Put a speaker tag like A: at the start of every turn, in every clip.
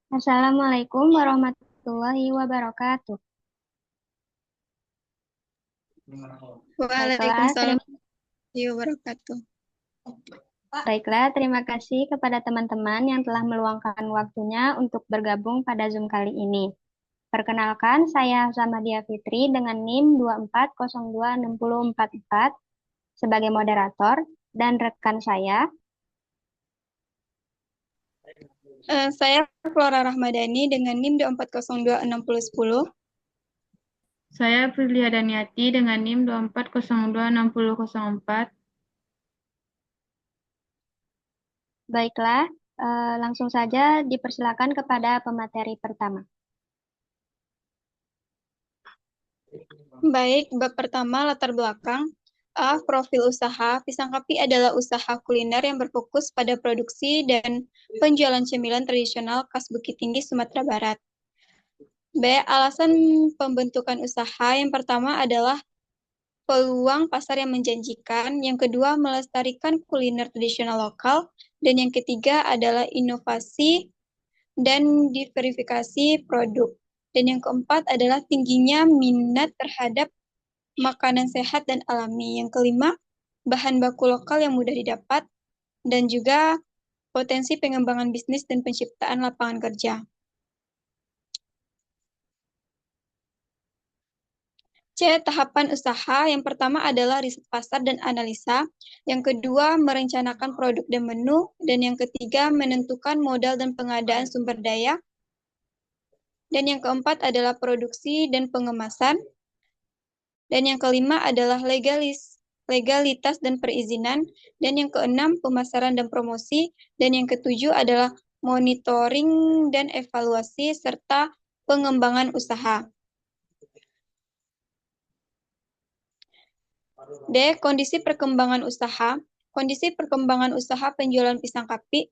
A: Assalamualaikum warahmatullahi wabarakatuh. Baiklah,
B: Waalaikumsalam warahmatullahi wabarakatuh.
A: terima kasih kepada teman-teman yang telah meluangkan waktunya untuk bergabung pada Zoom kali ini. Perkenalkan, saya Zamadia Fitri dengan NIM 2402644 sebagai moderator dan rekan saya.
B: Saya Flora Rahmadani dengan NIM 2402610.
C: Saya Prilia Daniati dengan NIM 2402604.
A: Baiklah, langsung saja dipersilakan kepada pemateri pertama.
B: Baik, bab pertama latar belakang. A. Profil usaha. Pisang Kapi adalah usaha kuliner yang berfokus pada produksi dan penjualan cemilan tradisional khas Bukit Tinggi, Sumatera Barat. B. Alasan pembentukan usaha. Yang pertama adalah peluang pasar yang menjanjikan, yang kedua melestarikan kuliner tradisional lokal, dan yang ketiga adalah inovasi dan diverifikasi produk. Dan yang keempat adalah tingginya minat terhadap makanan sehat dan alami. Yang kelima, bahan baku lokal yang mudah didapat, dan juga potensi pengembangan bisnis dan penciptaan lapangan kerja. C. Tahapan usaha. Yang pertama adalah riset pasar dan analisa. Yang kedua, merencanakan produk dan menu. Dan yang ketiga, menentukan modal dan pengadaan sumber daya. Dan yang keempat adalah produksi dan pengemasan. Dan yang kelima adalah legalitas dan perizinan. Dan yang keenam, pemasaran dan promosi. Dan yang ketujuh adalah monitoring dan evaluasi serta pengembangan usaha. D. Kondisi perkembangan usaha. Kondisi perkembangan usaha penjualan pisang kapi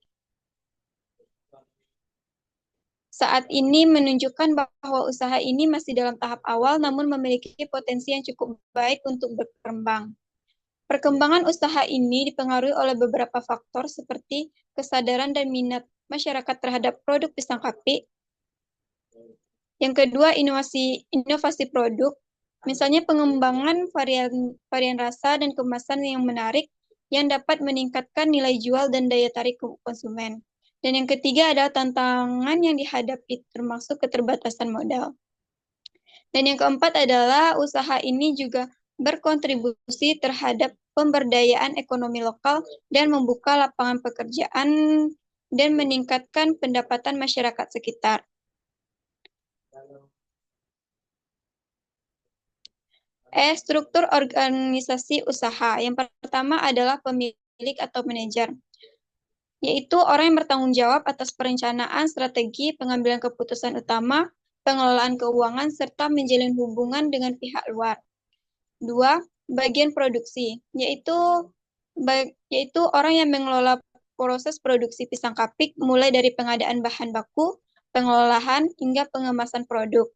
B: saat ini menunjukkan bahwa usaha ini masih dalam tahap awal namun memiliki potensi yang cukup baik untuk berkembang. Perkembangan usaha ini dipengaruhi oleh beberapa faktor seperti kesadaran dan minat masyarakat terhadap produk pisang kapi. Yang kedua, inovasi produk. Misalnya pengembangan varian rasa dan kemasan yang menarik yang dapat meningkatkan nilai jual dan daya tarik konsumen. Dan yang ketiga adalah tantangan yang dihadapi termasuk keterbatasan modal. Dan yang keempat adalah usaha ini juga berkontribusi terhadap pemberdayaan ekonomi lokal dan membuka lapangan pekerjaan dan meningkatkan pendapatan masyarakat sekitar. Struktur organisasi usaha. Yang pertama adalah pemilik atau manajer, yaitu orang yang bertanggung jawab atas perencanaan, strategi, pengambilan keputusan utama, pengelolaan keuangan, serta menjalin hubungan dengan pihak luar. Dua, bagian produksi, yaitu orang yang mengelola proses produksi pisang kapik, mulai dari pengadaan bahan baku, pengolahan, hingga pengemasan produk.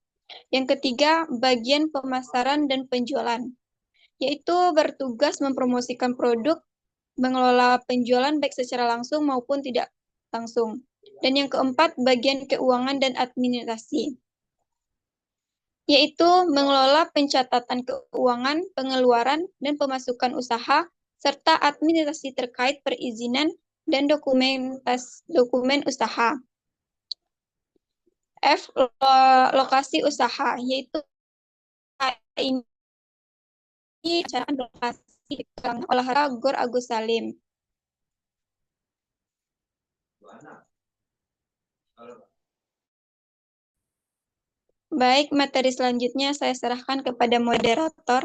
B: Yang ketiga, bagian pemasaran dan penjualan, yaitu bertugas mempromosikan produk, mengelola penjualan baik secara langsung maupun tidak langsung. Dan yang keempat, bagian keuangan dan administrasi, yaitu mengelola pencatatan keuangan, pengeluaran, dan pemasukan usaha, serta administrasi terkait perizinan dan dokumen usaha. F. Lokasi usaha, yaitu ini acara lokasi olahraga Gor Agus Salim. Baik, materi selanjutnya saya serahkan kepada moderator.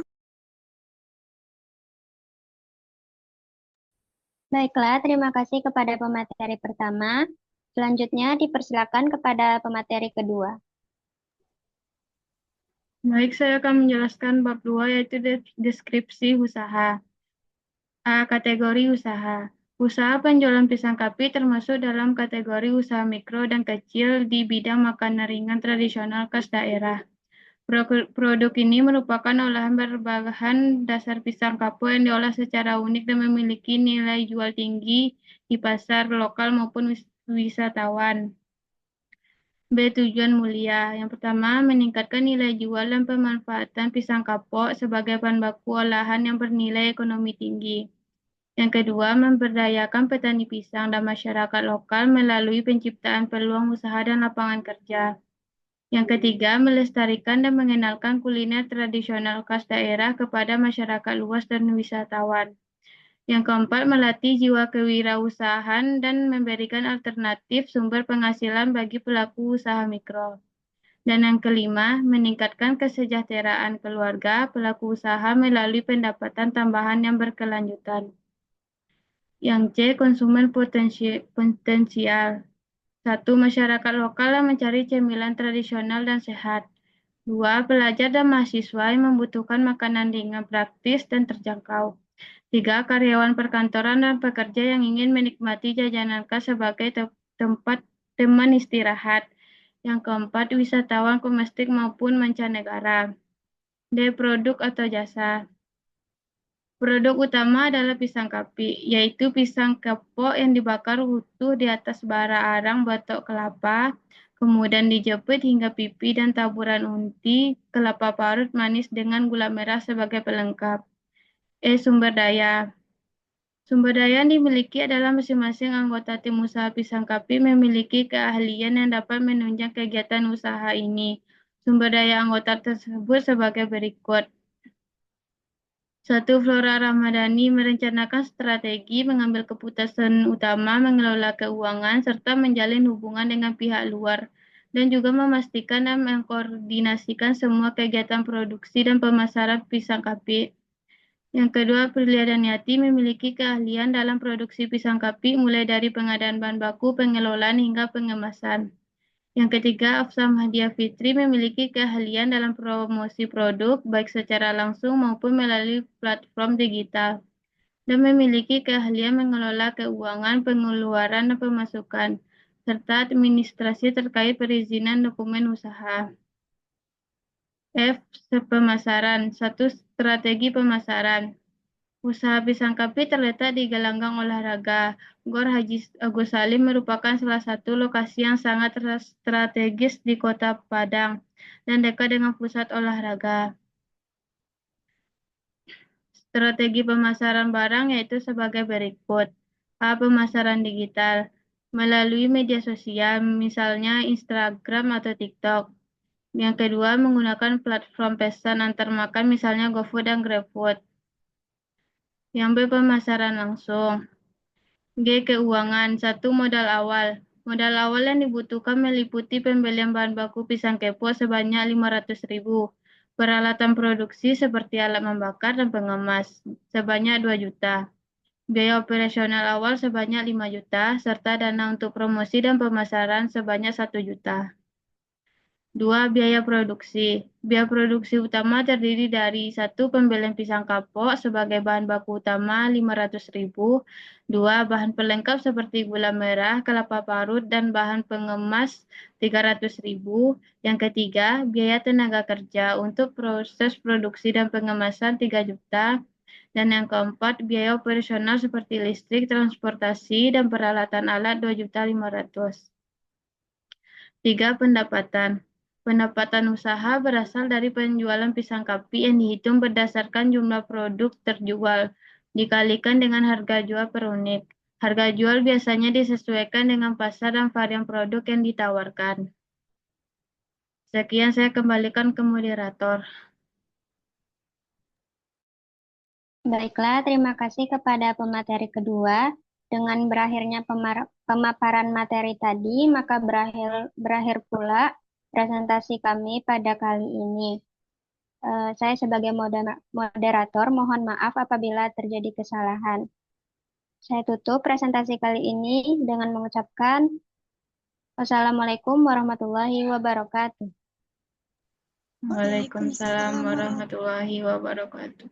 A: Baiklah, terima kasih kepada pemateri pertama. Selanjutnya dipersilakan kepada pemateri kedua.
C: Baik, saya akan menjelaskan bab 2 yaitu deskripsi usaha. A. Kategori usaha. Usaha penjualan pisang kapi termasuk dalam kategori usaha mikro dan kecil di bidang makanan ringan tradisional khas daerah. Produk ini merupakan olahan berbahan dasar pisang kapok yang diolah secara unik dan memiliki nilai jual tinggi di pasar lokal maupun wisatawan. B. Tujuan mulia. Yang pertama, meningkatkan nilai jual dan pemanfaatan pisang kapok sebagai bahan baku olahan yang bernilai ekonomi tinggi. Yang kedua, memberdayakan petani pisang dan masyarakat lokal melalui penciptaan peluang usaha dan lapangan kerja. Yang ketiga, melestarikan dan mengenalkan kuliner tradisional khas daerah kepada masyarakat luas dan wisatawan. Yang keempat, melatih jiwa kewirausahaan dan memberikan alternatif sumber penghasilan bagi pelaku usaha mikro. Dan yang kelima, meningkatkan kesejahteraan keluarga pelaku usaha melalui pendapatan tambahan yang berkelanjutan. Yang C, konsumen potensial. 1. Masyarakat lokal yang mencari cemilan tradisional dan sehat. 2. Pelajar dan mahasiswa yang membutuhkan makanan ringan, praktis, dan terjangkau. 3. Karyawan perkantoran dan pekerja yang ingin menikmati jajanan khas sebagai tempat teman istirahat. Yang keempat, wisatawan domestik maupun mancanegara. D. Produk atau jasa. Produk utama adalah pisang kapi, yaitu pisang kepok yang dibakar utuh di atas bara arang batok kelapa, kemudian dijepit hingga pipi dan taburan unti kelapa parut manis dengan gula merah sebagai pelengkap. Sumber daya. Sumber daya yang dimiliki adalah masing-masing anggota tim usaha pisang kapi memiliki keahlian yang dapat menunjang kegiatan usaha ini. Sumber daya anggota tersebut sebagai berikut. 1. Flora Ramadhani merencanakan strategi, mengambil keputusan utama, mengelola keuangan, serta menjalin hubungan dengan pihak luar, dan juga memastikan dan mengkoordinasikan semua kegiatan produksi dan pemasaran pisang kapi. Yang kedua, Prilia Daniati memiliki keahlian dalam produksi pisang kapi, mulai dari pengadaan bahan baku, pengelolaan, hingga pengemasan. Yang ketiga, Afsa Mahdia Fitri memiliki keahlian dalam promosi produk, baik secara langsung maupun melalui platform digital, dan memiliki keahlian mengelola keuangan, pengeluaran, dan pemasukan, serta administrasi terkait perizinan dokumen usaha. F. Pemasaran. 1. Strategi pemasaran. Usaha pisang kapi terletak di gelanggang olahraga. Gor Haji Agus Salim merupakan salah satu lokasi yang sangat strategis di Kota Padang dan dekat dengan pusat olahraga. Strategi pemasaran barang yaitu sebagai berikut. A. Pemasaran digital melalui media sosial, misalnya Instagram atau TikTok. Yang kedua, menggunakan platform pesan antar makan, misalnya GoFood dan GrabFood. Yang B. Pemasaran langsung. G. Keuangan. 1. Modal awal. Modal awal yang dibutuhkan meliputi pembelian bahan baku pisang kepo sebanyak 500.000, peralatan produksi seperti alat membakar dan pengemas sebanyak 2 juta, biaya operasional awal sebanyak 5 juta, serta dana untuk promosi dan pemasaran sebanyak 1 juta. 2. Biaya produksi. Biaya produksi utama terdiri dari 1. Pembelian pisang kapok sebagai bahan baku utama 500.000. 2. Bahan pelengkap seperti gula merah, kelapa parut, dan bahan pengemas 300.000. Yang ketiga, biaya tenaga kerja untuk proses produksi dan pengemasan 3 juta. Dan yang keempat, biaya operasional seperti listrik, transportasi, dan peralatan alat 2.500.000. 3. Pendapatan. Pendapatan usaha berasal dari penjualan pisang kapi yang dihitung berdasarkan jumlah produk terjual, dikalikan dengan harga jual per unit. Harga jual biasanya disesuaikan dengan pasar dan varian produk yang ditawarkan. Sekian, saya kembalikan ke moderator.
A: Baiklah, terima kasih kepada pemateri kedua. Dengan berakhirnya pemaparan materi tadi, maka berakhir pula presentasi kami pada kali ini. Saya sebagai moderator mohon maaf apabila terjadi kesalahan. Saya tutup presentasi kali ini dengan mengucapkan wassalamualaikum warahmatullahi wabarakatuh.
C: Waalaikumsalam warahmatullahi wabarakatuh.